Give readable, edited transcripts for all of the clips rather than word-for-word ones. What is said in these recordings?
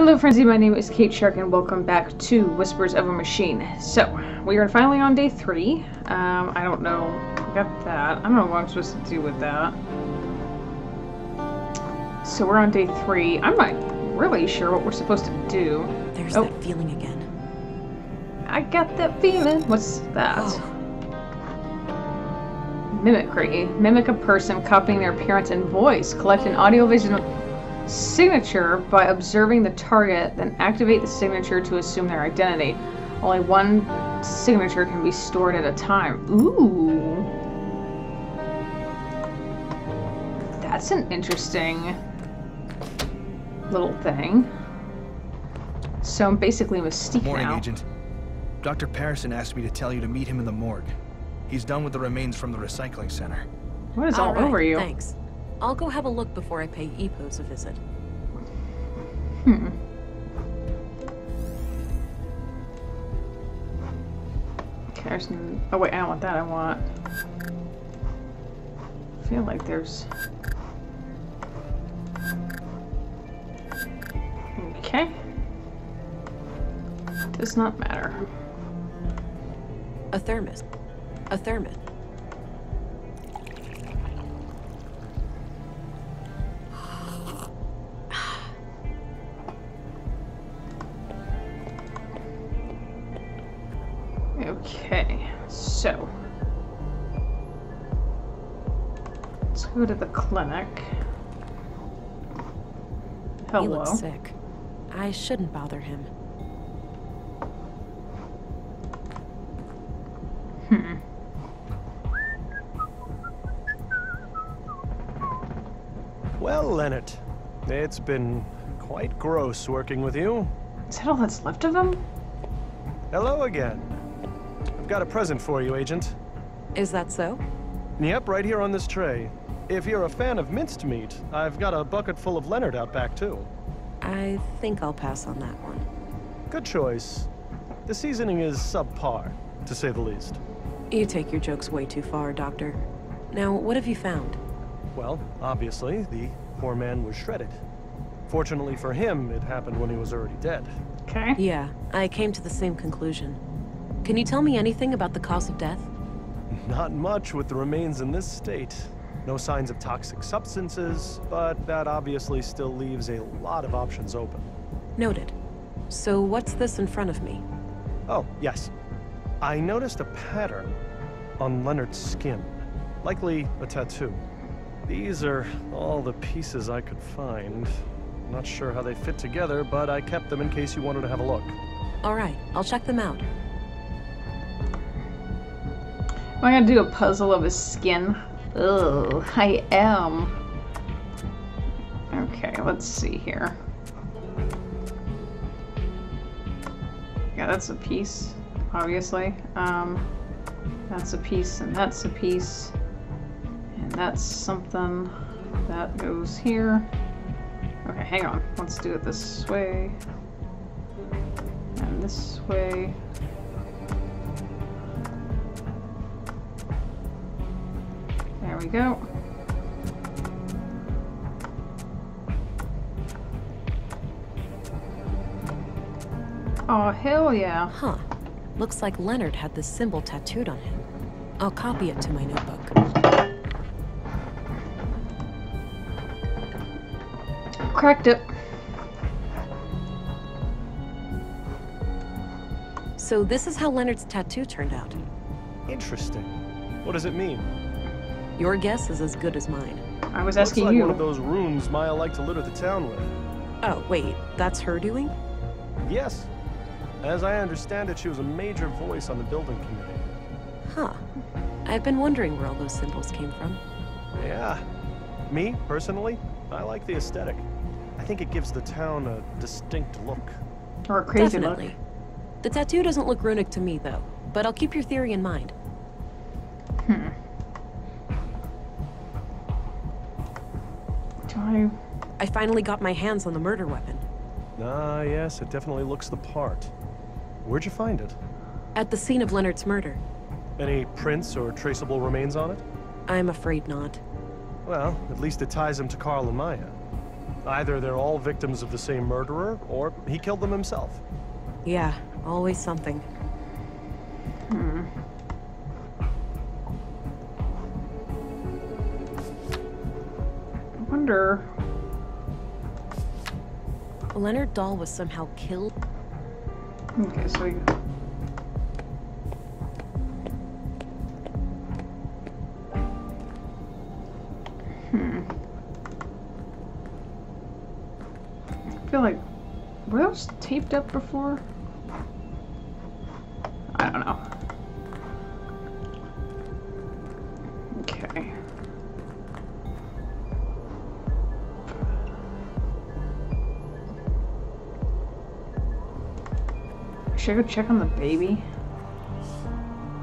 Hello frenzy, my name is Kate Shark and welcome back to Whispers of a Machine. So, we are finally on day 3. I don't know, I got that. I don't know what I'm supposed to do with that. So we're on day 3. I'm not really sure what we're supposed to do. There's that feeling again. I got that feeling. What's that? Oh. Mimicry. Mimic a person, copying their appearance and voice. Collect an audio-visual signature by observing the target, then activate the signature to assume their identity. Only one signature can be stored at a time. Ooh. That's an interesting little thing. So I'm basically Mystique Morning, now. Agent. Dr. Patterson asked me to tell you to meet him in the morgue. He's done with the remains from the recycling center. What is all right, over you? Thanks. I'll go have a look before I pay Epos a visit. Okay, there's no... Oh wait, I don't want that, I want... I feel like there's... Okay. Does not matter. A thermos. A thermos. Okay, so... Let's go to the clinic. Hello. He looks sick. I shouldn't bother him. Well, Leonard, it's been quite gross working with you. Is that all that's left of him? Hello again. I've got a present for you, Agent. Is that so? Yep, right here on this tray. If you're a fan of minced meat, I've got a bucket full of Leonard out back, too. I think I'll pass on that one. Good choice. The seasoning is subpar, to say the least. You take your jokes way too far, Doctor. Now, what have you found? Well, obviously, the poor man was shredded. Fortunately for him, it happened when he was already dead. Okay. Yeah, I came to the same conclusion. Can you tell me anything about the cause of death? Not much with the remains in this state. No signs of toxic substances, but that obviously still leaves a lot of options open. Noted. So what's this in front of me? Oh, yes. I noticed a pattern on Leonard's skin. Likely a tattoo. These are all the pieces I could find. Not sure how they fit together, but I kept them in case you wanted to have a look. All right, I'll check them out. Am I gonna do a puzzle of his skin? Ugh, I am. Okay, let's see here. Yeah, that's a piece, obviously. That's a piece, and that's a piece. And that's something that goes here. Okay, hang on. Let's do it this way. And this way. There we go. Oh, hell yeah. Huh. Looks like Leonard had this symbol tattooed on him. I'll copy it to my notebook. Cracked it. So this is how Leonard's tattoo turned out. Interesting. What does it mean? Your guess is as good as mine. I was Looks asking like you. one of those runes Maya liked to litter the town with. Oh, wait, that's her doing? Yes. As I understand it, she was a major voice on the building committee. Huh. I've been wondering where all those symbols came from. Yeah. Me, personally, I like the aesthetic. I think it gives the town a distinct look. Or a crazy Definitely. look. The tattoo doesn't look runic to me, though, but I'll keep your theory in mind. I finally got my hands on the murder weapon. Ah, yes, it definitely looks the part. Where'd you find it? At the scene of Leonard's murder. Any prints or traceable remains on it? I'm afraid not. Well, at least it ties him to Carl and Maya. Either they're all victims of the same murderer, or he killed them himself. Yeah, always something. I wonder... Leonard Dahl was somehow killed. Okay, so we... I feel like... Were those taped up before? I don't know. Okay. Should I go check on the baby?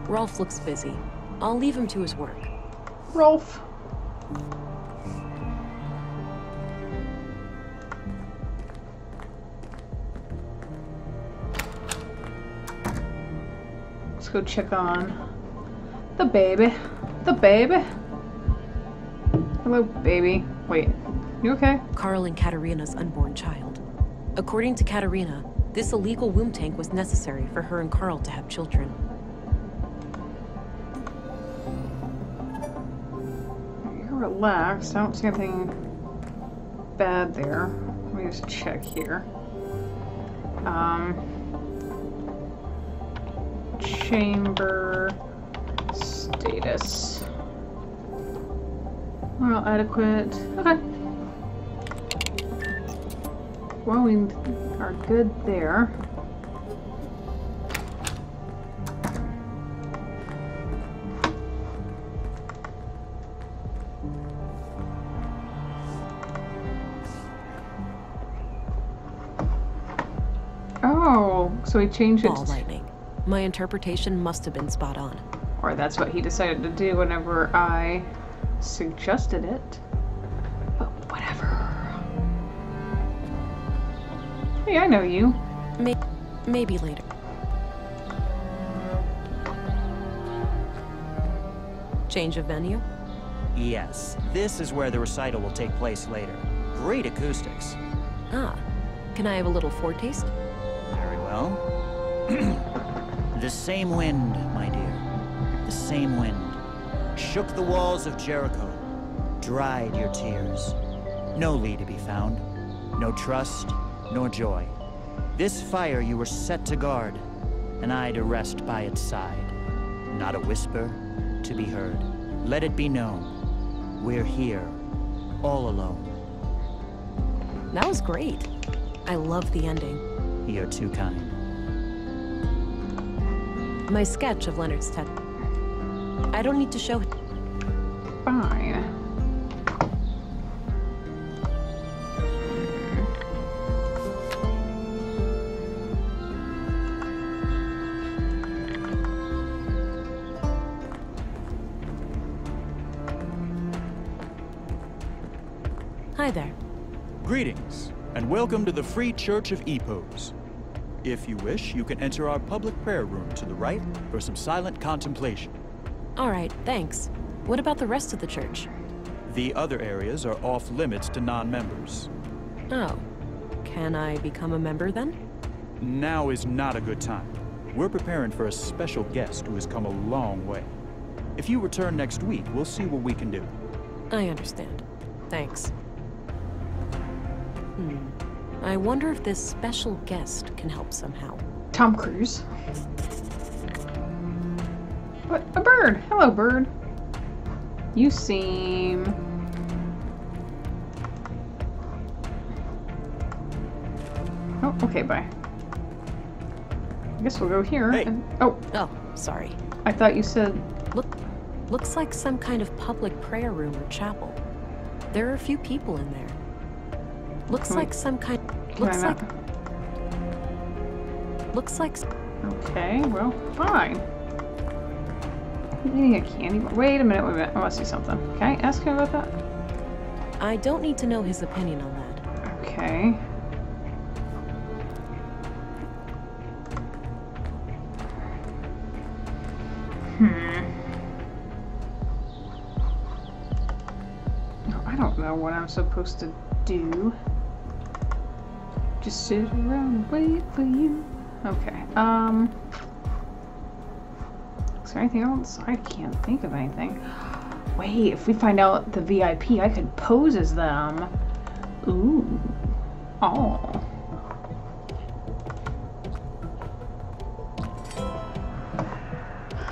Rolf looks busy. I'll leave him to his work. Rolf! Let's go check on the baby. The baby. Hello, baby. Wait, you okay? Carl and Katerina's unborn child. According to Katerina, this illegal womb tank was necessary for her and Carl to have children. You're relaxed. I don't see anything bad there. Let me just check here. Chamber status. Well, adequate. Okay. Well, we are good there. Oh, so he changed it. Ball lightning. My interpretation must have been spot on. Or that's what he decided to do whenever I suggested it. But whatever. Hey, I know you. Maybe later. Change of venue? Yes, this is where the recital will take place later. Great acoustics. Ah, can I have a little foretaste? Very well. The same wind, my dear. The same wind. Shook the walls of Jericho. Dried your tears. No Lee to be found. No trust, nor joy. This fire you were set to guard, and I to rest by its side. Not a whisper to be heard. Let it be known. We're here, all alone. That was great. I love the ending. You're too kind. My sketch of Leonard's tattoo. I don't need to show it. Fine. Hi there. Greetings, and welcome to the Free Church of Epos. If you wish, you can enter our public prayer room to the right for some silent contemplation. All right, thanks. What about the rest of the church? The other areas are off limits to non-members. Oh. Can I become a member then? Now is not a good time. We're preparing for a special guest who has come a long way. If you return next week, we'll see what we can do. I understand. Thanks. I wonder if this special guest can help somehow. Tom Cruise. What? A bird! Hello, bird. You seem... Oh, okay, bye. I guess we'll go here. Hey. And... Oh, Oh, sorry. I thought you said... Looks like some kind of public prayer room or chapel. There are a few people in there. Looks like some kind... Looks like... Okay, well, fine. I'm eating a candy bar. Wait a minute, I want to see something. Can I ask him about that? I don't need to know his opinion on that. Okay. I don't know what I'm supposed to do. Just sit around and wait for you. Okay, is there anything else? I can't think of anything. Wait, if we find out the VIP, I could pose as them. Ooh. Oh.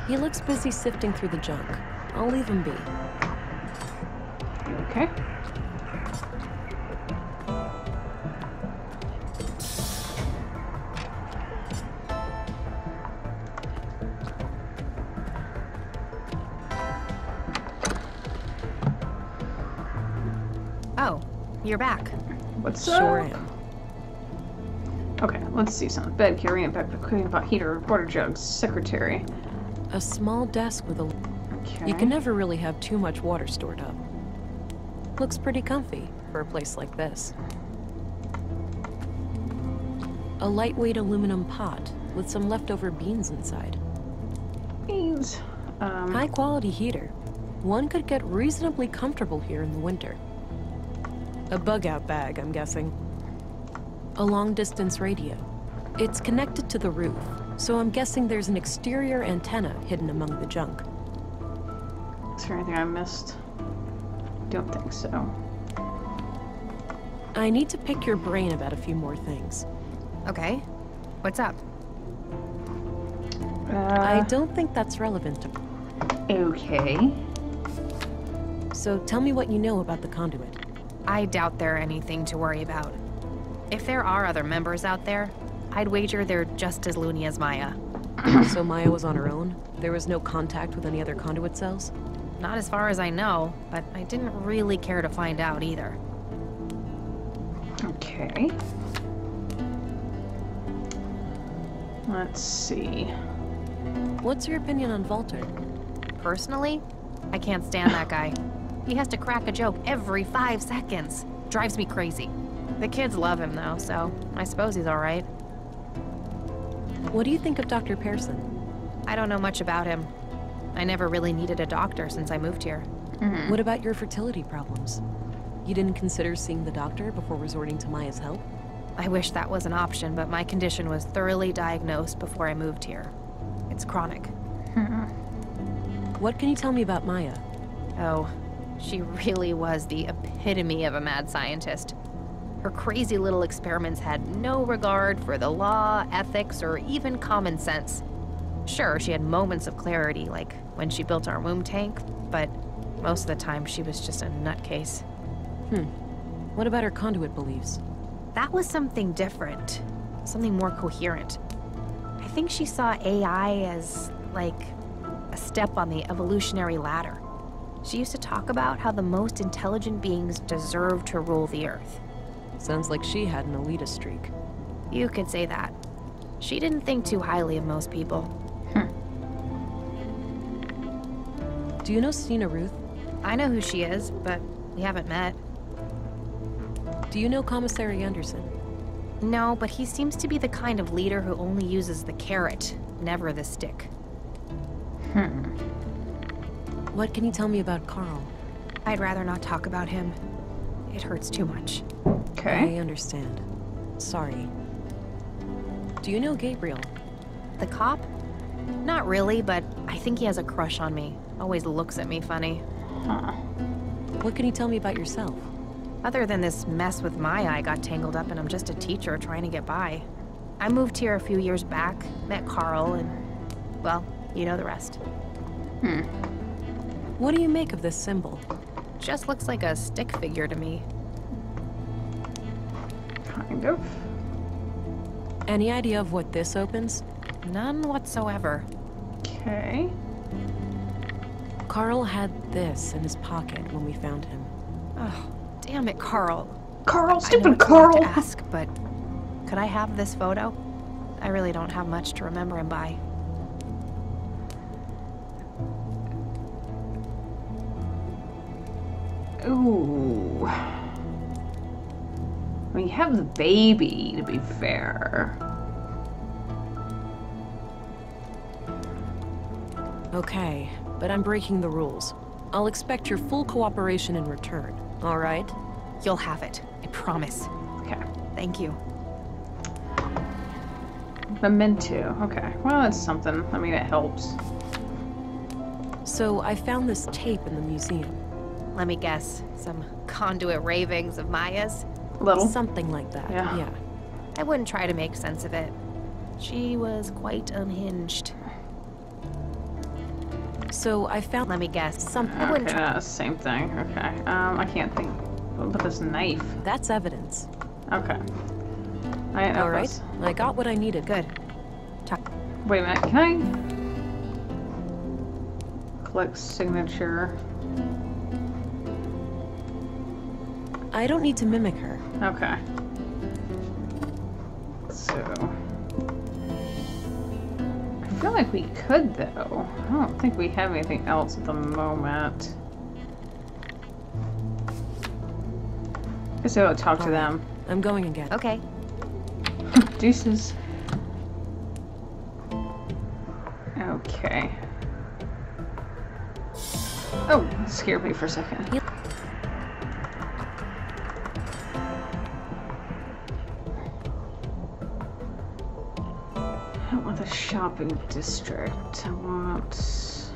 He looks busy sifting through the junk. I'll leave him be. Okay. Oh, you're back. What's Sure up? am. Okay, let's see something. Bed, carrying backpack, cooking pot, heater, water jugs, secretary. A small desk with a... Okay. You can never really have too much water stored up. Looks pretty comfy for a place like this. A lightweight aluminum pot with some leftover beans inside. Beans. High quality heater. One could get reasonably comfortable here in the winter. A bug-out bag, I'm guessing. A long-distance radio. It's connected to the roof, so I'm guessing there's an exterior antenna hidden among the junk. Is there anything I missed? Don't think so. I need to pick your brain about a few more things. Okay. What's up? I don't think that's relevant to... Okay. So tell me what you know about the conduit. I doubt they're anything to worry about. If there are other members out there, I'd wager they're just as loony as Maya. So Maya was on her own? There was no contact with any other conduit cells? Not as far as I know, but I didn't really care to find out either. Okay. Let's see. What's your opinion on Walter? Personally, I can't stand that guy. He has to crack a joke every 5 seconds. Drives me crazy. The kids love him though, so I suppose he's alright. What do you think of Dr. Pearson? I don't know much about him. I never really needed a doctor since I moved here. What about your fertility problems? You didn't consider seeing the doctor before resorting to Maya's help? I wish that was an option, but my condition was thoroughly diagnosed before I moved here. It's chronic. What can you tell me about Maya? Oh, she really was the epitome of a mad scientist. Her crazy little experiments had no regard for the law, ethics, or even common sense. Sure, she had moments of clarity, like when she built our womb tank, but most of the time she was just a nutcase. What about her conduit beliefs? That was something different, something more coherent. I think she saw AI as, like, a step on the evolutionary ladder. She used to talk about how the most intelligent beings deserve to rule the Earth. Sounds like she had an elitist streak. You could say that. She didn't think too highly of most people. Do you know Stina Ruth? I know who she is, but we haven't met. Do you know Commissary Anderson? No, but he seems to be the kind of leader who only uses the carrot, never the stick. What can you tell me about Carl? I'd rather not talk about him. It hurts too much. Okay. I understand. Sorry. Do you know Gabriel? The cop? Not really, but I think he has a crush on me. Always looks at me funny. Huh. What can you tell me about yourself? Other than this mess with Maya I got tangled up in, I'm just a teacher trying to get by. I moved here a few years back, met Carl, and, well, you know the rest. What do you make of this symbol? Just looks like a stick figure to me. Kind of. Any idea of what this opens? None whatsoever. Okay. Carl had this in his pocket when we found him. Oh, damn it, Carl. Carl, I know stupid it's a lot Carl! to ask, but could I have this photo? I really don't have much to remember him by. Ooh. We have the baby, to be fair. Okay, but I'm breaking the rules. I'll expect your full cooperation in return, all right? You'll have it. I promise. Okay. Thank you. Memento. Okay. Well, that's something. I mean, it helps. So I found this tape in the museum. Let me guess. Some conduit ravings of Maya's? Little. Something like that. Yeah. I wouldn't try to make sense of it. She was quite unhinged. So I found. Let me guess. Something. I Okay, wouldn't try. same thing. Okay. I can't think. What about this knife? That's evidence. Okay. I didn't know All right. this. I got what I needed. Good. Wait a minute. Can I click signature? I don't need to mimic her. Okay. So I feel like we could though. I don't think we have anything else at the moment. Guess I'll talk to them. I'm going again. Okay. Deuces. Okay. Oh, that scared me for a second. I don't want the shopping district. I want...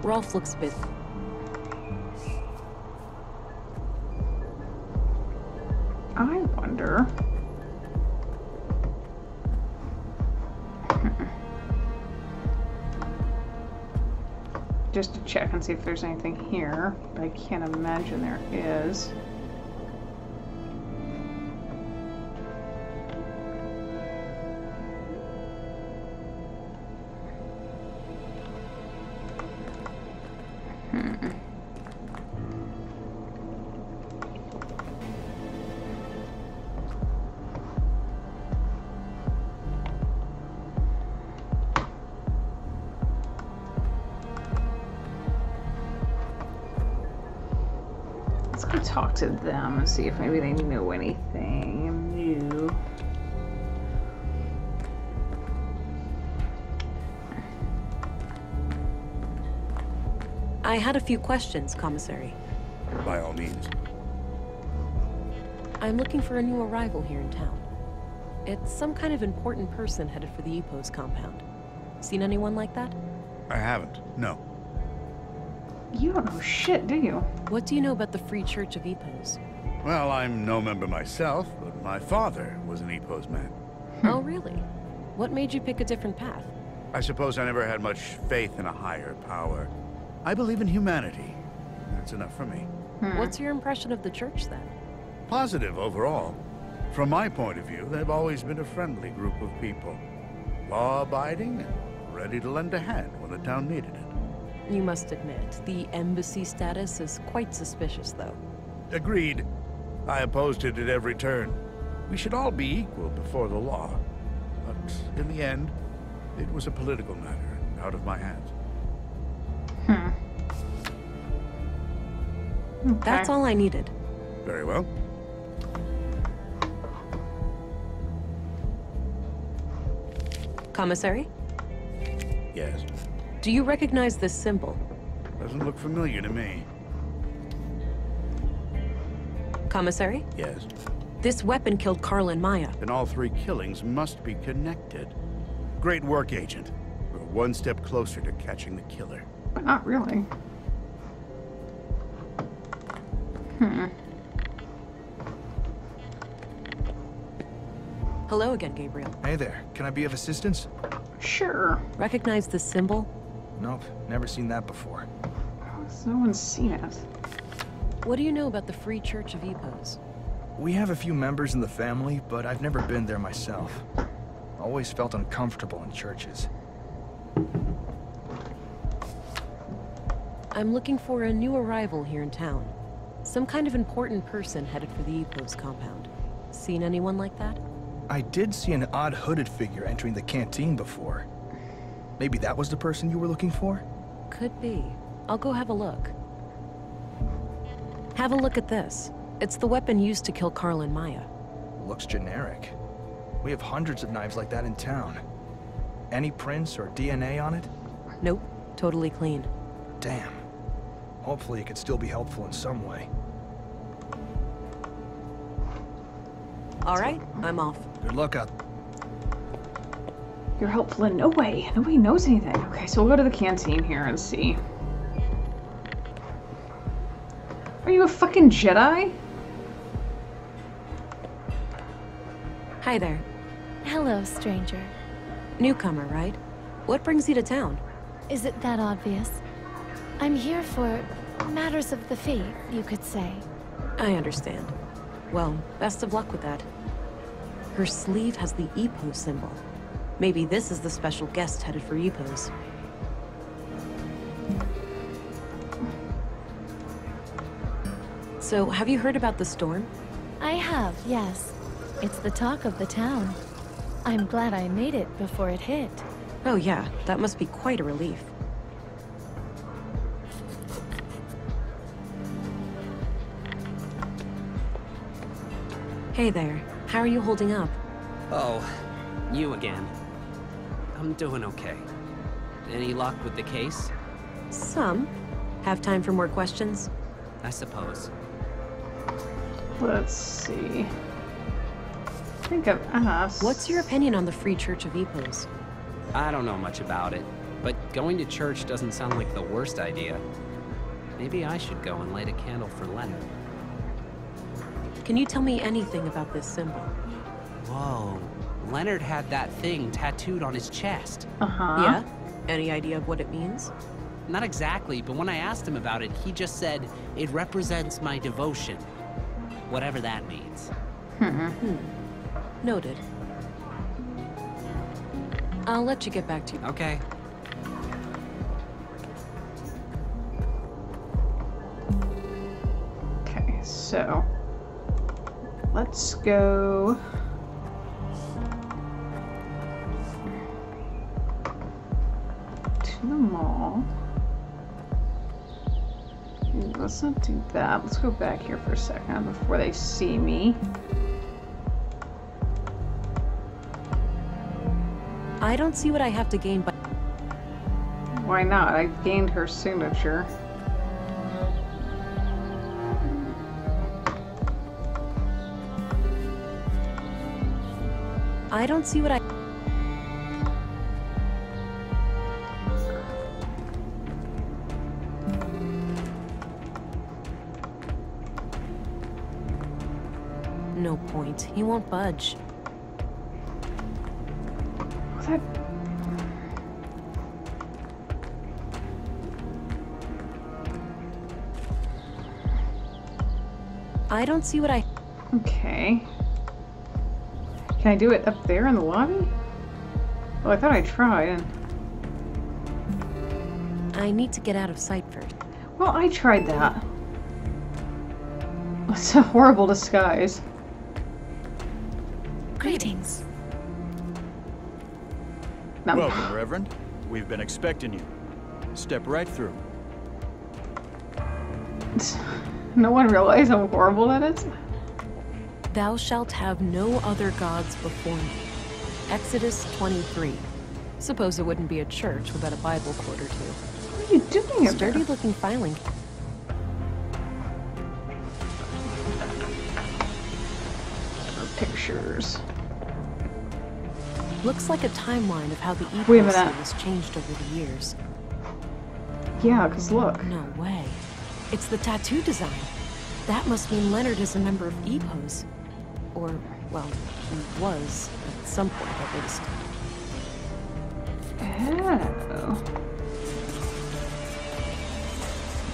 Rolf looks busy. I wonder... Just to check and see if there's anything here, but I can't imagine there is. Talk to them and see if maybe they know anything new. I had a few questions, Commissary. By all means. I'm looking for a new arrival here in town. It's some kind of important person headed for the Epos compound. Seen anyone like that? I haven't, no. You don't know shit, do you? What do you know about the Free Church of Epos? Well, I'm no member myself, but my father was an Epos man. Oh, really? What made you pick a different path? I suppose I never had much faith in a higher power. I believe in humanity. That's enough for me. What's your impression of the church, then? Positive overall. From my point of view, they've always been a friendly group of people. Law-abiding and ready to lend a hand when the town needed it. You must admit, the embassy status is quite suspicious, though. Agreed. I opposed it at every turn. We should all be equal before the law. But in the end, it was a political matter, out of my hands. Okay. That's all I needed. Very well. Commissary? Yes. Do you recognize this symbol? Doesn't look familiar to me. Commissary? Yes. This weapon killed Carl and Maya. Then all three killings must be connected. Great work, Agent. We're one step closer to catching the killer. But not really. Hello again, Gabriel. Hey there, can I be of assistance? Sure. Recognize this symbol? Nope, never seen that before. No one's seen it. What do you know about the Free Church of Epos? We have a few members in the family, but I've never been there myself. Always felt uncomfortable in churches. I'm looking for a new arrival here in town. Some kind of important person headed for the Epos compound. Seen anyone like that? I did see an odd hooded figure entering the canteen before. Maybe that was the person you were looking for? Could be. I'll go have a look. Have a look at this. It's the weapon used to kill Carl and Maya. Looks generic. We have hundreds of knives like that in town. Any prints or DNA on it? Nope. Totally clean. Damn. Hopefully it could still be helpful in some way. All right, I'm off. Good luck out. You're helpful in no way. Nobody knows anything. Okay, so we'll go to the canteen here and see. Are you a fucking Jedi? Hi there. Hello, stranger. Newcomer, right? What brings you to town? Is it that obvious? I'm here for matters of the faith, you could say. I understand. Well, best of luck with that. Her sleeve has the EPO symbol. Maybe this is the special guest headed for EPOs. So, have you heard about the storm? I have, yes. It's the talk of the town. I'm glad I made it before it hit. Oh yeah, that must be quite a relief. Hey there, how are you holding up? Oh, you again. I'm doing okay. Any luck with the case? Some. Have time for more questions? I suppose. Let's see. I think I've asked. What's your opinion on the Free Church of EPOs? I don't know much about it, but going to church doesn't sound like the worst idea. Maybe I should go and light a candle for Leonard. Can you tell me anything about this symbol? Whoa. Leonard had that thing tattooed on his chest. Uh-huh. Yeah? Any idea of what it means? Not exactly, but when I asked him about it, he just said, it represents my devotion. Whatever that means. Noted. I'll let you get back to you. Okay. Okay, so let's go. To the mall. Let's not do that. Let's go back here for a second before they see me. I don't see what I have to gain by... Why not? I gained her signature. I don't see what I... No point. He won't budge. That... I don't see what I... Okay. Can I do it up there in the lobby? Well, I thought I tried. I need to get out of sight first. Well, I tried that. It's a horrible disguise. Greetings. No. Welcome, Reverend. We've been expecting you. Step right through. No one realized how horrible that is? Thou shalt have no other gods before me. Exodus 23. Suppose it wouldn't be a church without a Bible quote or two. What are you doing up there? Sturdy looking filing. Pictures. Looks like a timeline of how the Wait a EPO minute. has changed over the years. Yeah, because look. No way. It's the tattoo design. That must mean Leonard is a member of EPOs. Or, well, he was, at some point at least. Oh.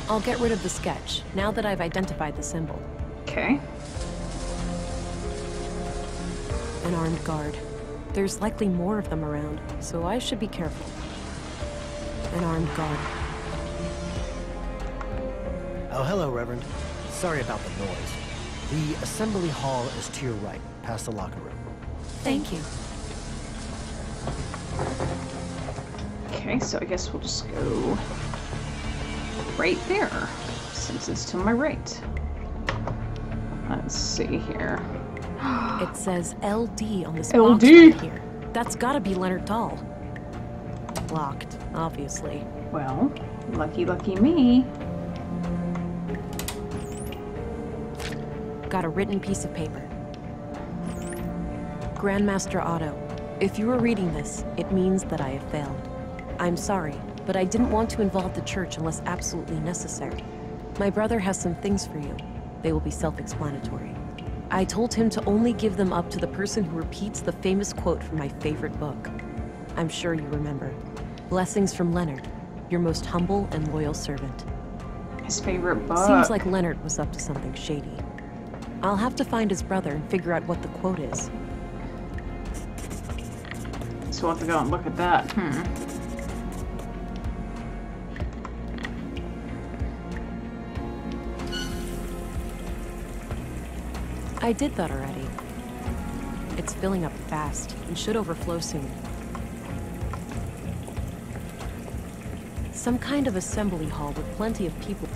I'll get rid of the sketch, now that I've identified the symbol. Okay. An armed guard. There's likely more of them around, so I should be careful. An armed guard. Oh, hello, Reverend. Sorry about the noise. The assembly hall is to your right, past the locker room. Thank you. Okay, so I guess we'll just go right there, since it's to my right. Let's see here. It says LD on this LD. box right here. That's gotta be Leonard Dahl. Locked, obviously. Well, Lucky, lucky me. Got a written piece of paper. Grandmaster Otto, if you are reading this, it means that I have failed. I'm sorry, but I didn't want to involve the church unless absolutely necessary. My brother has some things for you. They will be self-explanatory. I told him to only give them up to the person who repeats the famous quote from my favorite book. I'm sure you remember. Blessings from Leonard, your most humble and loyal servant. His favorite book. Seems like Leonard was up to something shady. I'll have to find his brother and figure out what the quote is. So we'll have to go and look at that. I did that already. It's filling up fast and should overflow soon. Some kind of assembly hall with plenty of people.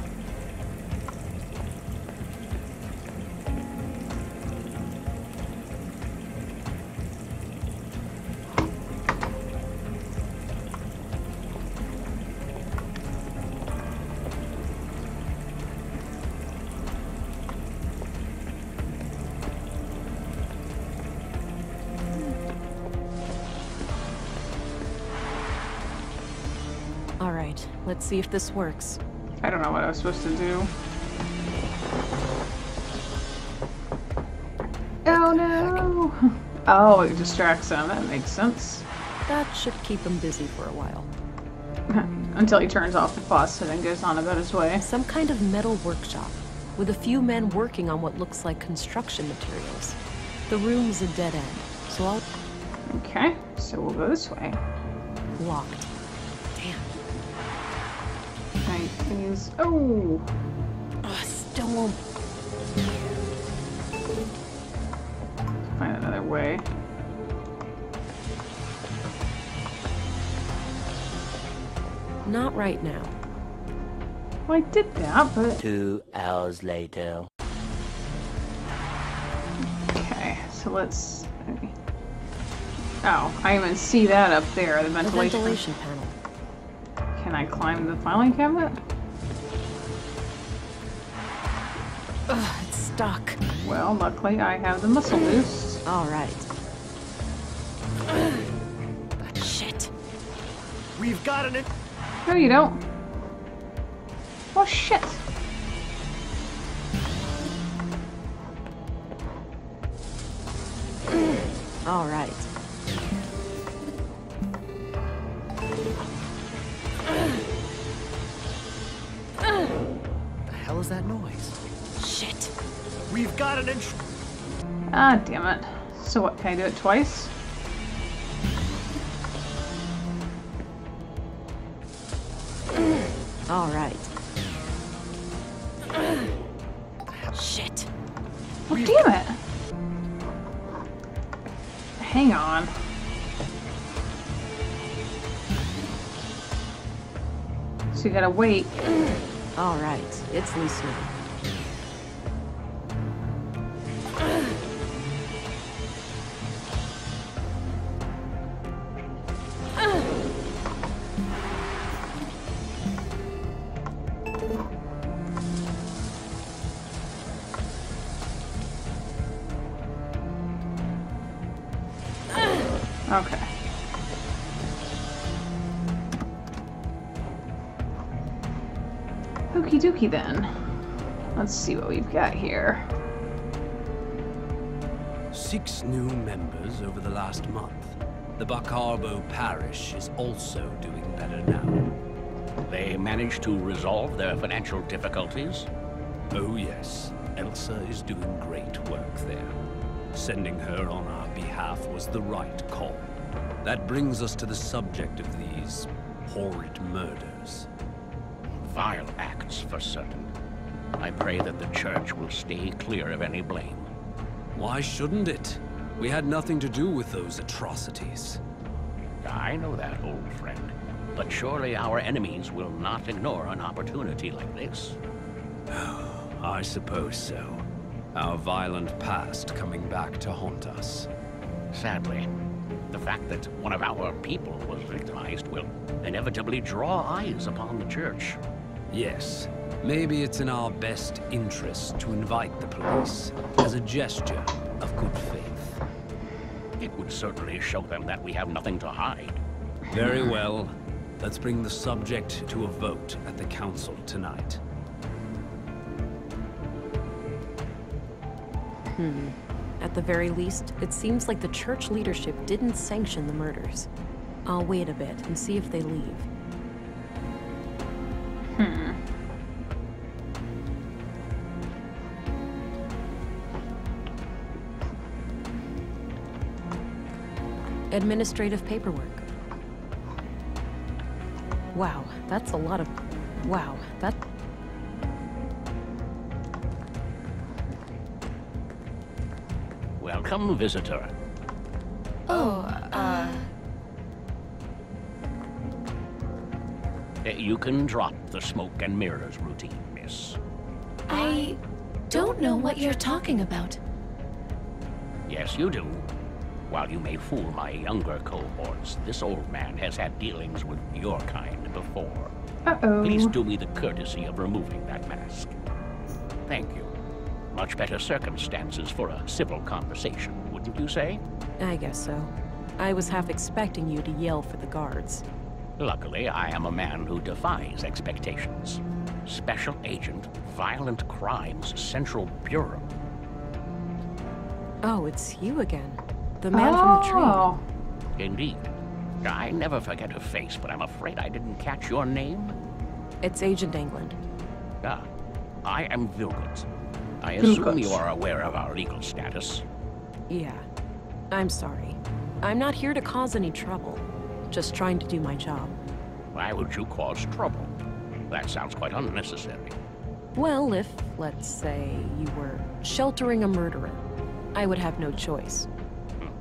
Alright, let's see if this works. I don't know what I was supposed to do. Oh no! Oh, it distracts them. That makes sense. That should keep him busy for a while. Until he turns off the faucet and goes on about his way. Some kind of metal workshop, with a few men working on what looks like construction materials. The room is a dead end, so I'll... Okay, so we'll go this way. Locked. Damn. Please. Oh! Still won't... Find another way. Not right now. Well, I did that, but... 2 hours later. Okay, so let's... Oh, I even see that up there, the ventilation panel. Can I climb the filing cabinet? Ugh, it's stuck. Well, luckily I have the muscle boost. Alright. Shit. We've got an... No, you don't. Oh, shit. Alright. The hell is that noise? Shit. We've got an Ah, damn it. So what, can I do it twice? Alright. Shit. Oh, damn it. Hang on. So you gotta wait. Alright, it's loosening. Okay. Okie dokie then. Let's see what we've got here. 6 new members over the last month. The Buckharbo parish is also doing better now. They managed to resolve their financial difficulties? Oh yes, Elsa is doing great work there. Sending her on our behalf was the right call. That brings us to the subject of these horrid murders. Vile acts, for certain. I pray that the church will stay clear of any blame. Why shouldn't it? We had nothing to do with those atrocities. I know that, old friend. But surely our enemies will not ignore an opportunity like this. I suppose so. Our violent past coming back to haunt us. Sadly. The fact that one of our people was victimized will inevitably draw eyes upon the church. Yes. Maybe it's in our best interest to invite the police as a gesture of good faith. It would certainly show them that we have nothing to hide. Very well. Let's bring the subject to a vote at the council tonight. At the very least, it seems like the church leadership didn't sanction the murders. I'll wait a bit and see if they leave. Administrative paperwork. Wow, that's a lot of... Wow, that... Welcome, visitor. You can drop the smoke and mirrors routine, miss. I don't know what you're talking about. Yes, you do. While you may fool my younger cohorts, this old man has had dealings with your kind before. Uh-oh. Please do me the courtesy of removing that mask. Thank you. Much better circumstances for a civil conversation, wouldn't you say? I guess so. I was half expecting you to yell for the guards. Luckily, I am a man who defies expectations. Special Agent, Violent Crimes Central Bureau. Oh, it's you again. The man from the tree. Indeed. I never forget a face, but I'm afraid I didn't catch your name. It's Agent England. Ah, I am Vilgot. I assume you are aware of our legal status. Yeah. I'm sorry. I'm not here to cause any trouble. Just trying to do my job. Why would you cause trouble? That sounds quite unnecessary. Well, if, let's say, you were sheltering a murderer, I would have no choice.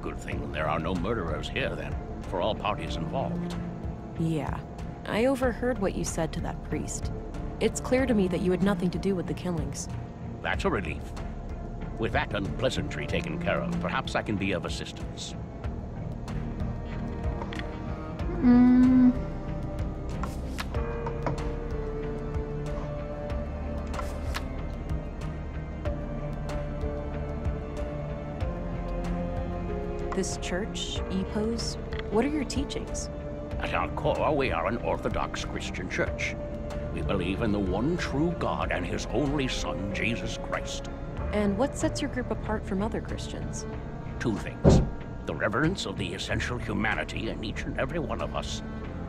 Good thing there are no murderers here, then, for all parties involved. Yeah. I overheard what you said to that priest. It's clear to me that you had nothing to do with the killings. That's a relief. With that unpleasantry taken care of, perhaps I can be of assistance. This church, EPOS, what are your teachings? At our core, we are an Orthodox Christian church. We believe in the one true God and His only Son, Jesus Christ. And what sets your group apart from other Christians? Two things. The reverence of the essential humanity in each and every one of us,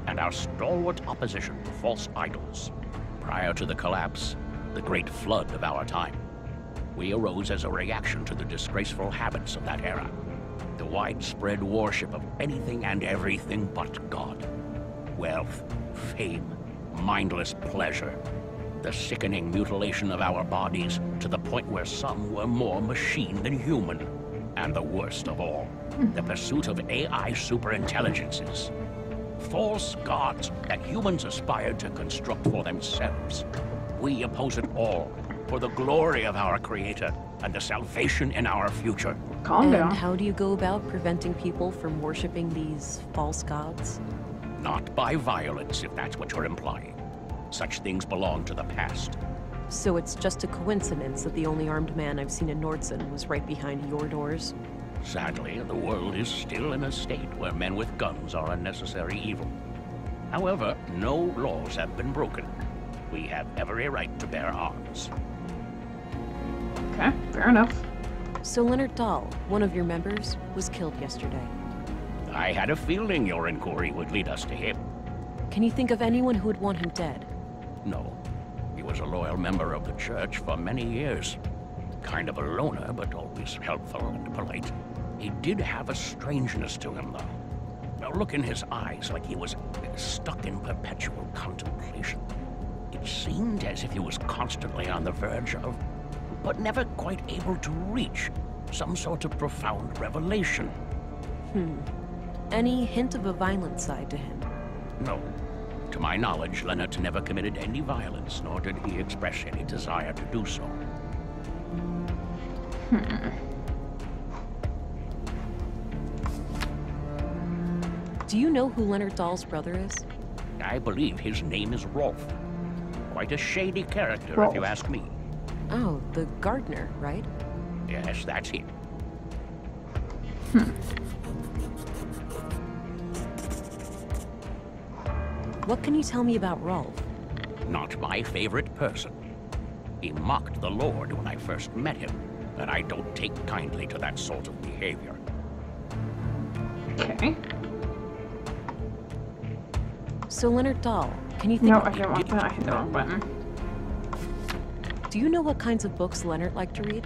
and our stalwart opposition to false idols. Prior to the collapse, the great flood of our time, we arose as a reaction to the disgraceful habits of that era. The widespread worship of anything and everything but God. Wealth, fame, mindless pleasure. The sickening mutilation of our bodies to the point where some were more machine than human. And the worst of all, the pursuit of AI superintelligences. False gods that humans aspired to construct for themselves. We oppose it all for the glory of our Creator and the salvation in our future. Calm down. And how do you go about preventing people from worshipping these false gods? Not by violence, if that's what you're implying. Such things belong to the past. So it's just a coincidence that the only armed man I've seen in Nordson was right behind your doors? Sadly, the world is still in a state where men with guns are a necessary evil. However, no laws have been broken. We have every right to bear arms. Okay, fair enough. So Leonard Dahl, one of your members, was killed yesterday. I had a feeling your inquiry would lead us to him. Can you think of anyone who would want him dead? No. He was a loyal member of the church for many years. Kind of a loner, but always helpful and polite. He did have a strangeness to him, though. A look in his eyes like he was stuck in perpetual contemplation. It seemed as if he was constantly on the verge of, but never quite able to reach, some sort of profound revelation. Any hint of a violent side to him? No. To my knowledge, Leonard never committed any violence, nor did he express any desire to do so. Do you know who Leonard Dahl's brother is? I believe his name is Rolf. Quite a shady character, Rolf. if you ask me. Oh, the gardener, right? Yes, that's him. What can you tell me about Rolf? Not my favorite person. He mocked the Lord when I first met him, and I don't take kindly to that sort of behavior. Okay. So Leonard Dahl, can you think... No, I don't want that. I hit the wrong button. Do you know what kinds of books Leonard liked to read?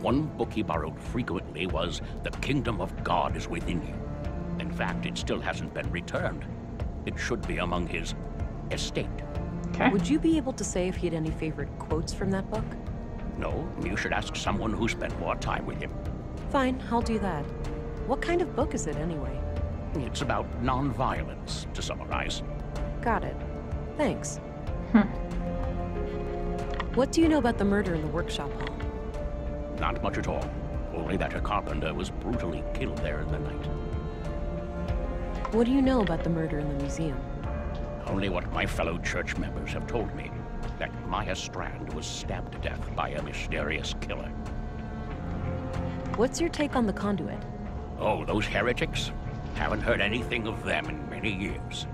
One book he borrowed frequently was The Kingdom of God is Within You. In fact, it still hasn't been returned. It should be among his estate. Okay. Would you be able to say if he had any favorite quotes from that book? No, you should ask someone who spent more time with him. Fine, I'll do that. What kind of book is it anyway? It's about non-violence, to summarize. Got it. Thanks. What do you know about the murder in the workshop hall? Not much at all. Only that a carpenter was brutally killed there in the night. What do you know about the murder in the museum? Only what my fellow church members have told me. That Maya Strand was stabbed to death by a mysterious killer. What's your take on the conduit? Oh, those heretics? Haven't heard anything of them in many years.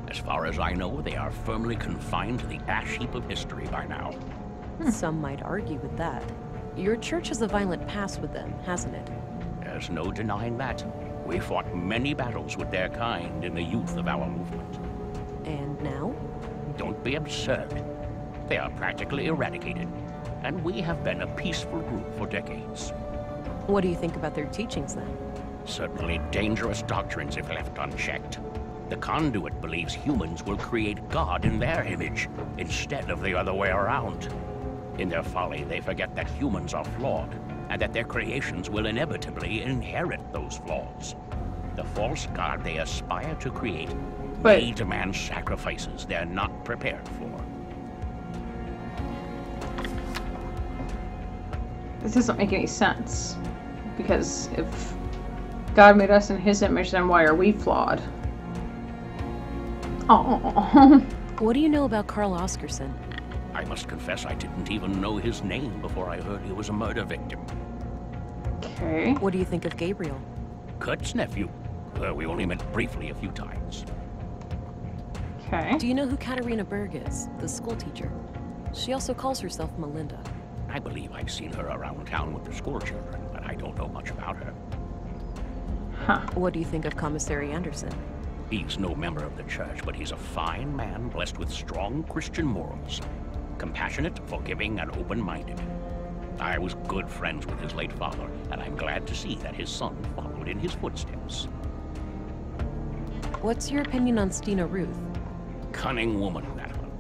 As far as I know, they are firmly confined to the ash heap of history by now. Some might argue with that. Your church has a violent past with them, hasn't it? There's no denying that. We fought many battles with their kind in the youth of our movement. And now? Don't be absurd. They are practically eradicated, and we have been a peaceful group for decades. What do you think about their teachings, then? Certainly dangerous doctrines if left unchecked. The conduit believes humans will create God in their image, instead of the other way around. In their folly, they forget that humans are flawed, and that their creations will inevitably inherit those flaws. The false God they aspire to create may demand sacrifices they're not prepared for. This doesn't make any sense. Because if God made us in his image, then why are we flawed? Oh. What do you know about Carl Oscarson? I must confess I didn't even know his name before I heard he was a murder victim. Okay. What do you think of Gabriel? Kurt's nephew. We only met briefly a few times. Okay. Do you know who Katerina Berg is, the school teacher? She also calls herself Melinda. I believe I've seen her around town with the school children, but I don't know much about her. Huh. What do you think of Commissary Anderson? He's no member of the church, but he's a fine man blessed with strong Christian morals. Compassionate, forgiving, and open-minded. I was good friends with his late father, and I'm glad to see that his son followed in his footsteps. What's your opinion on Stina Ruth? Cunning woman, that one.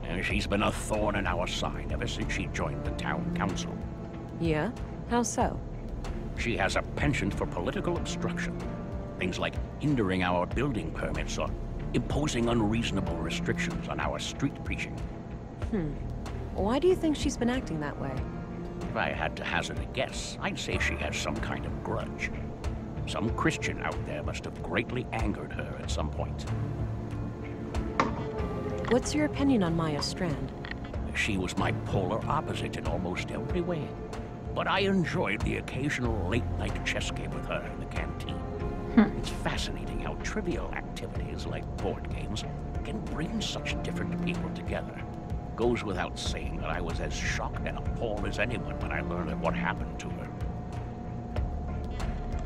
And she's been a thorn in our side ever since she joined the town council. Yeah? How so? She has a penchant for political obstruction. Things like hindering our building permits or imposing unreasonable restrictions on our street preaching. Why do you think she's been acting that way? If I had to hazard a guess, I'd say she has some kind of grudge. Some Christian out there must have greatly angered her at some point. What's your opinion on Maya Strand? She was my polar opposite in almost every way. But I enjoyed the occasional late-night chess game with her in the canteen. It's fascinating how trivial activities like board games can bring such different people together. Goes without saying that I was as shocked and appalled as anyone when I learned of what happened to her.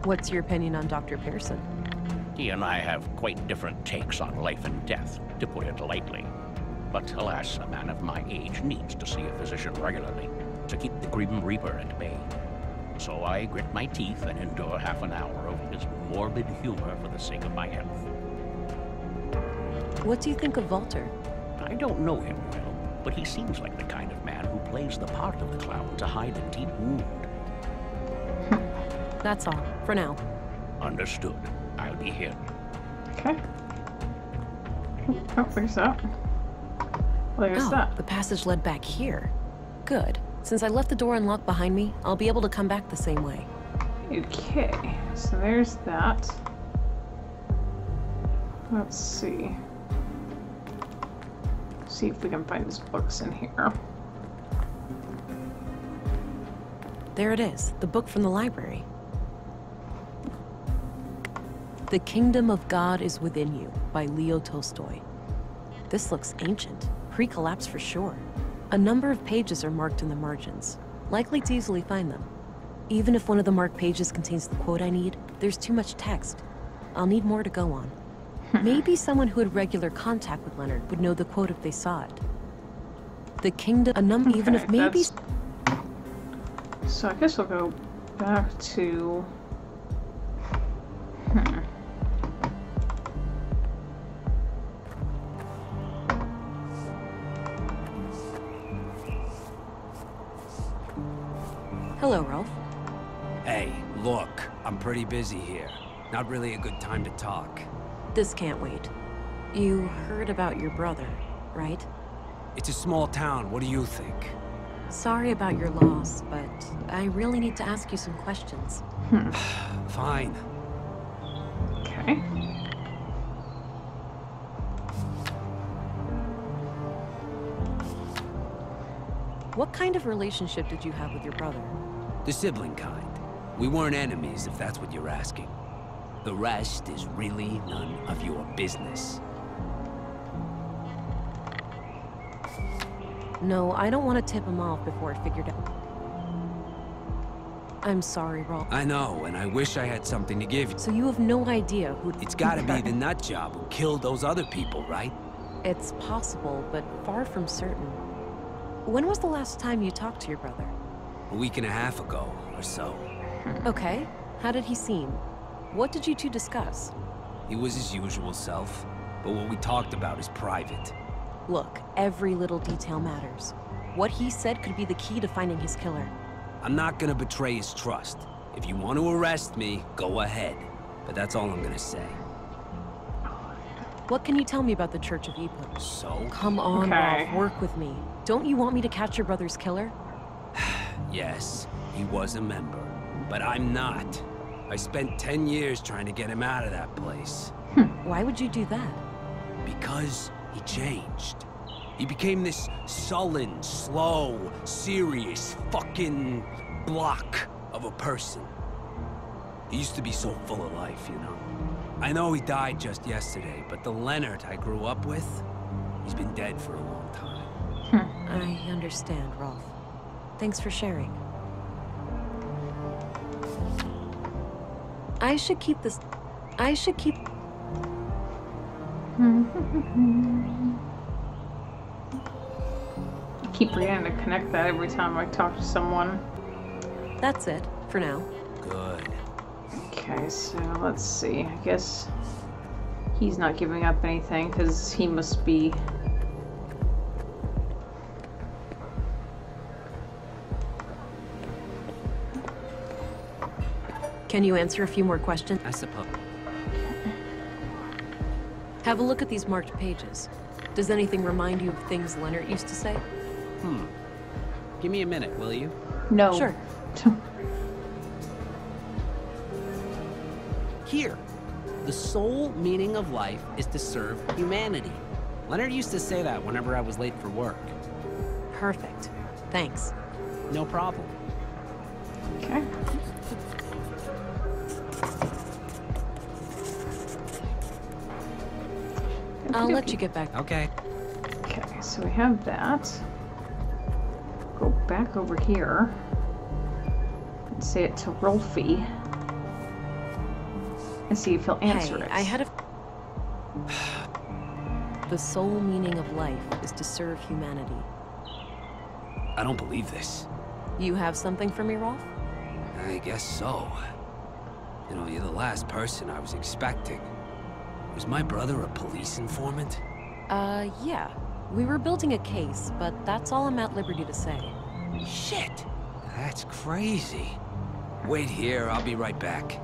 What's your opinion on Dr. Pearson? He and I have quite different takes on life and death, to put it lightly. But alas, a man of my age needs to see a physician regularly to keep the Grim Reaper at bay. So I grit my teeth and endure half an hour of his morbid humor for the sake of my health. What do you think of Walter? I don't know him well, but he seems like the kind of man who plays the part of the clown to hide a deep wound. That's all, for now. Understood. I'll be here. Okay. Oh, where's that? Where's that? The passage led back here. Good. Since I left the door unlocked behind me, I'll be able to come back the same way. Okay, so there's that. Let's see. See if we can find his books in here. There it is, the book from the library. The Kingdom of God is Within You by Leo Tolstoy. This looks ancient, pre-collapse for sure. A number of pages are marked in the margins, likely to easily find them. Even if one of the marked pages contains the quote I need, there's too much text. I'll need more to go on. Maybe someone who had regular contact with Leonard would know the quote if they saw it. The kingdom, even if maybe... So I guess we'll go back to... Hello, Rolf. Hey, look, I'm pretty busy here. Not really a good time to talk. This can't wait. You heard about your brother, right? It's a small town, what do you think? Sorry about your loss, but I really need to ask you some questions. Fine. Okay. What kind of relationship did you have with your brother? The sibling kind. We weren't enemies, if that's what you're asking. The rest is really none of your business. No, I don't want to tip him off before I figured out. I'm sorry, Rolf. I know, and I wish I had something to give you. So you have no idea who... It's gotta be the nutjob who killed those other people, right? It's possible, but far from certain. When was the last time you talked to your brother? A week and a half ago, or so. Okay. How did he seem? What did you two discuss? He was his usual self, but what we talked about is private. Look, every little detail matters. What he said could be the key to finding his killer. I'm not gonna betray his trust. If you want to arrest me, go ahead. But that's all I'm gonna say. What can you tell me about the Church of Epos? So? Come on, Rolf, work with me. Don't you want me to catch your brother's killer? Yes, he was a member, but I'm not. I spent 10 years trying to get him out of that place. Why would you do that? Because he changed. He became this sullen, slow, serious, fucking block of a person. He used to be so full of life, you know? I know he died just yesterday, but the Leonard I grew up with, he's been dead for a long time. I understand, Rolf. Thanks for sharing. I should keep this... I should keep... I keep forgetting to connect that every time I talk to someone. That's it, for now. Good. Okay, so let's see. I guess he's not giving up anything because he must be... Can you answer a few more questions? I suppose. Have a look at these marked pages. Does anything remind you of things Leonard used to say? Give me a minute, will you? No. Sure. Here. The sole meaning of life is to serve humanity. Leonard used to say that whenever I was late for work. Perfect. Thanks. No problem. Okay. I'll let you get back. Okay. Okay, so we have that. Go back over here and say it to Rolfie and see if he'll answer it. I had a... The sole meaning of life is to serve humanity. I don't believe this. You have something for me, Rolf? I guess so. You know, you're the last person I was expecting. Was my brother a police informant? Yeah. We were building a case, but that's all I'm at liberty to say. Shit! That's crazy. Wait here, I'll be right back.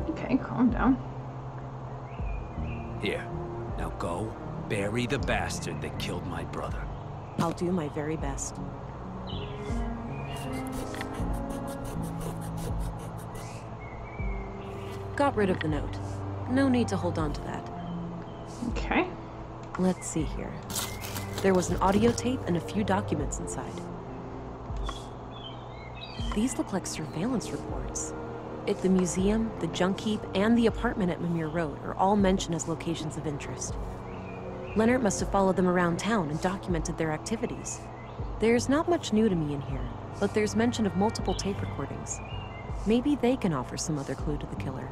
Okay, calm down. Here, now go, bury the bastard that killed my brother. I'll do my very best. Got rid of the note. No need to hold on to that. Okay. Let's see here. There was an audio tape and a few documents inside. These look like surveillance reports. The museum, the junk heap, and the apartment at Mimir Road are all mentioned as locations of interest. Leonard must have followed them around town and documented their activities. There's not much new to me in here, but there's mention of multiple tape recordings. Maybe they can offer some other clue to the killer.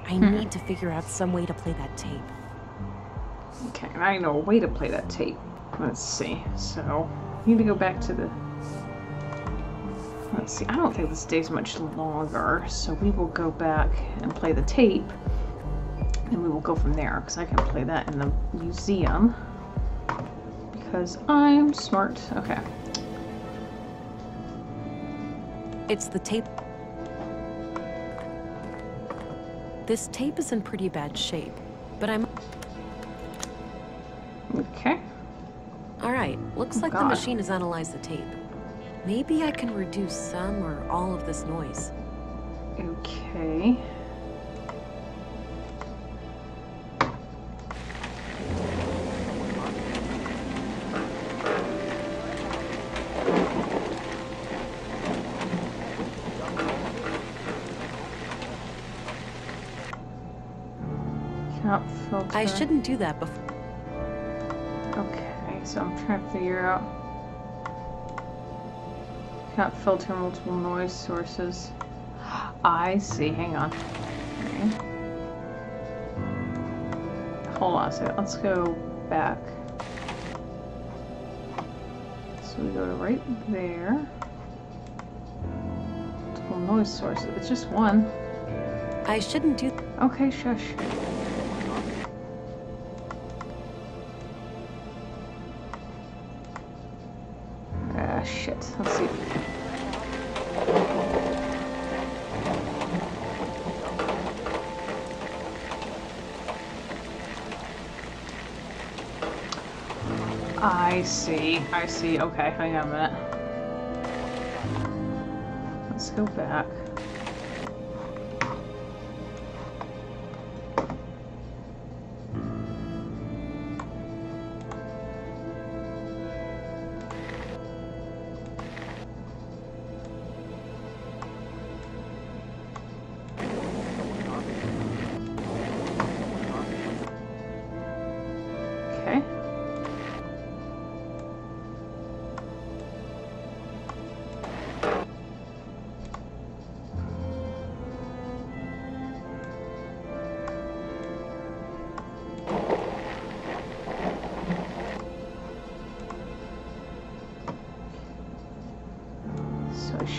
I need to figure out some way to play that tape. Okay, and I know a way to play that tape. Let's see. So, I need to go back to the... Let's see. I don't think this day's much longer, so we will go back and play the tape, and we will go from there, because I can play that in the museum, because I'm smart. Okay. It's the tape. This tape is in pretty bad shape, but I'm... Okay. Alright, looks like the machine has analyzed the tape. Maybe I can reduce some or all of this noise. Okay. Cannot filter. I shouldn't do that before. Okay, so I'm trying to figure out. Cannot filter multiple noise sources. I see. Hang on. Okay. Hold on a second. Let's go back. So we go to right there. Multiple noise sources. It's just one. I shouldn't do. Okay, shush. Shit. Let's see. I see. I see. Okay, hang on a minute. Let's go back.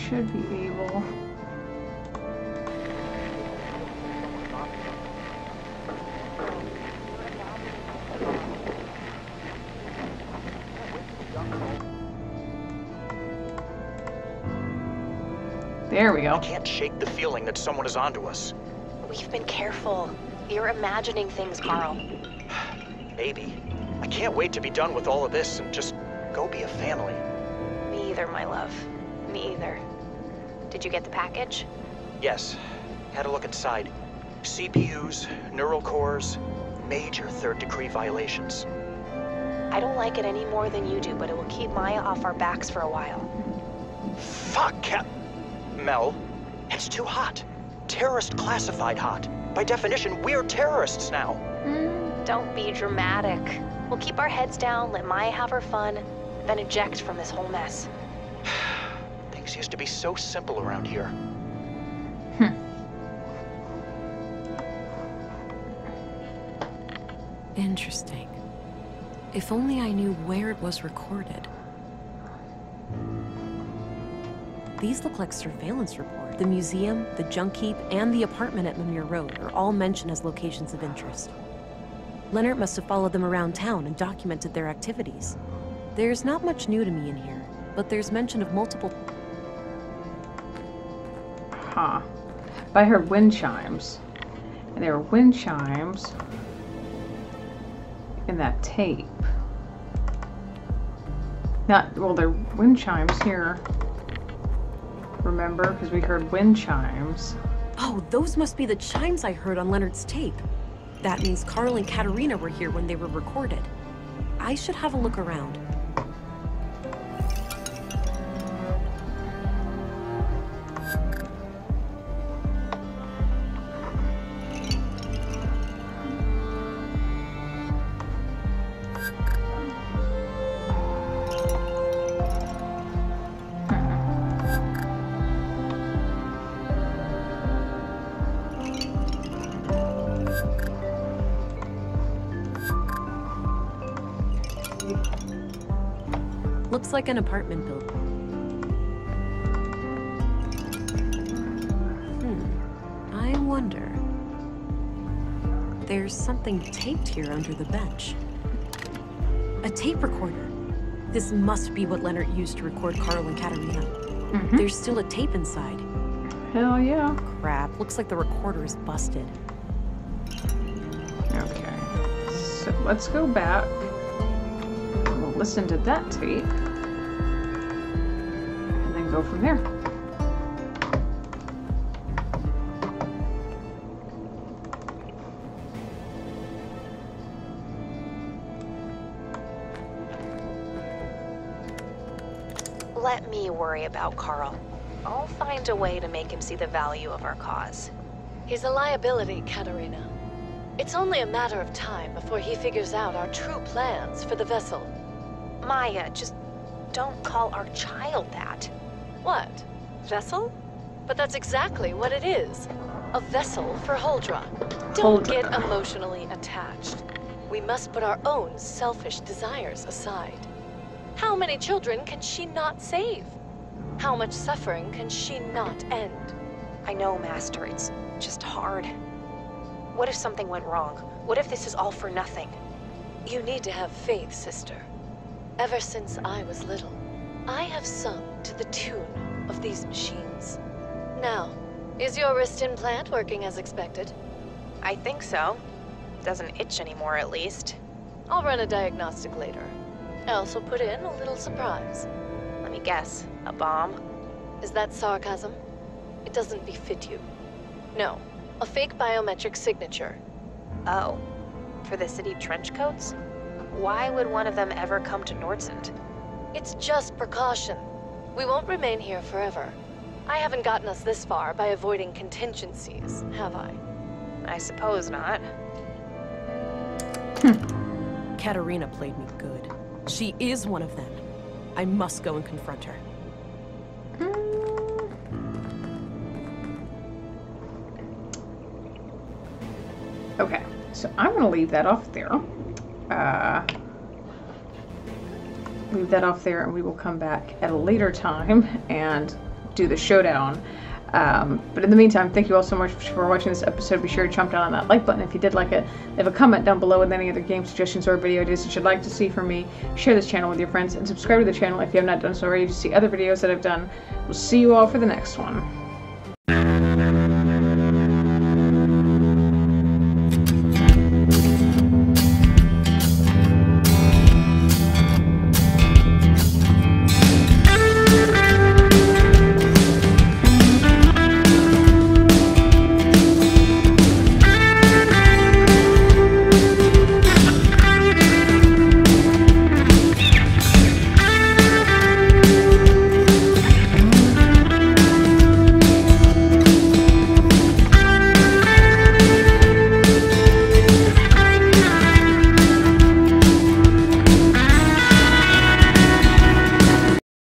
Should be able. There we go. I can't shake the feeling that someone is onto us. We've been careful. You're imagining things, Carl. Maybe. I can't wait to be done with all of this and just go be a family. Me either, my love. Me either. Did you get the package? Yes. Had a look inside. CPUs, neural cores, major third-degree violations. I don't like it any more than you do, but it will keep Maya off our backs for a while. Fuck, Mel. It's too hot. Terrorist classified hot. By definition, we're terrorists now. Don't be dramatic. We'll keep our heads down, let Maya have her fun, then eject from this whole mess. Things used to be so simple around here. Interesting. If only I knew where it was recorded. These look like surveillance reports. The museum, the junk heap, and the apartment at Mimir Road are all mentioned as locations of interest. Leonard must have followed them around town and documented their activities. There's not much new to me in here, but there's mention of multiple... Huh. But I heard wind chimes. And there were wind chimes in that tape. Not, well, there are wind chimes here. Remember? Because we heard wind chimes. Oh, those must be the chimes I heard on Leonard's tape. That means Carl and Katerina were here when they were recorded. I should have a look around. Looks like an apartment building. I wonder. There's something taped here under the bench. A tape recorder. This must be what Leonard used to record Carl and Katerina. There's still a tape inside. Hell yeah. Crap, looks like the recorder is busted. Okay. So let's go back. We'll listen to that tape. And then go from there. Let me worry about Carl. I'll find a way to make him see the value of our cause. He's a liability, Katerina. It's only a matter of time before he figures out our true plans for the vessel. Maya, just don't call our child that. What? Vessel? But that's exactly what it is. A vessel for Huldra. Don't get emotionally attached. We must put our own selfish desires aside. How many children can she not save? How much suffering can she not end? I know, Master. It's just hard. What if something went wrong? What if this is all for nothing? You need to have faith, sister. Ever since I was little, I have sung to the tune of these machines. Now, is your wrist implant working as expected? I think so. Doesn't itch anymore, at least. I'll run a diagnostic later. I also put in a little surprise. Let me guess. A bomb? Is that sarcasm? It doesn't befit you. No, a fake biometric signature. Oh, for the city trench coats? Why would one of them ever come to Nordsund? It's just precaution. We won't remain here forever. I haven't gotten us this far by avoiding contingencies, have I? I suppose not. Katerina played me good. She is one of them. I must go and confront her. Okay, so I'm going to leave that off there. Leave that off there, and we will come back at a later time and do the showdown. But in the meantime, thank you all so much for watching this episode. Be sure to chomp down on that like button if you did like it. Leave a comment down below with any other game suggestions or video ideas that you'd like to see from me. Share this channel with your friends, and subscribe to the channel if you have not done so already to see other videos that I've done. We'll see you all for the next one.